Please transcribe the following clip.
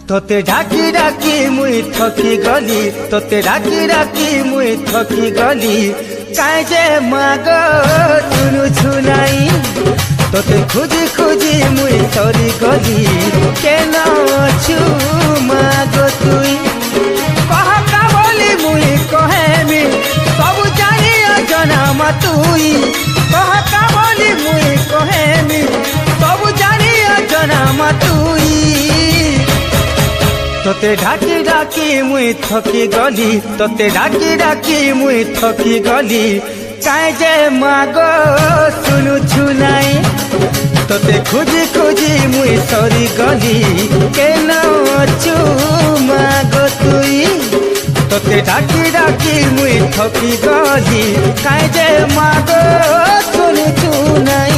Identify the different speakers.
Speaker 1: তোতে ডাকি ডাকি মুই থকি গলি, তোতে ডাকি ডাকি মুই থকি গলি, কাই যে মাগ তুনু ছুনাই। তোতে খুঁজি খুঁজি মুই সরি গলি, কেন অছু মাগ তুই। কহকা বলি মুই কহেমি, সবু জানি অজনা মা তুই। কহকা বলি মুই কহেমি, সবু জানি অজনা মা তুই। তোতে ডাকি ডাকি মুই থকি গলি, তোতে ডাকি ডাকি মুই থকি গলি, কাই যে মাগ শুনু ছুনাই। তোতে খুঁজি খুঁজি মুই সরি গলি, কেন অছু মাগ তুই। তোতে ডাকি ডাকি মুই থকি গলি, কাই যে মাগ শুনু ছুনাই।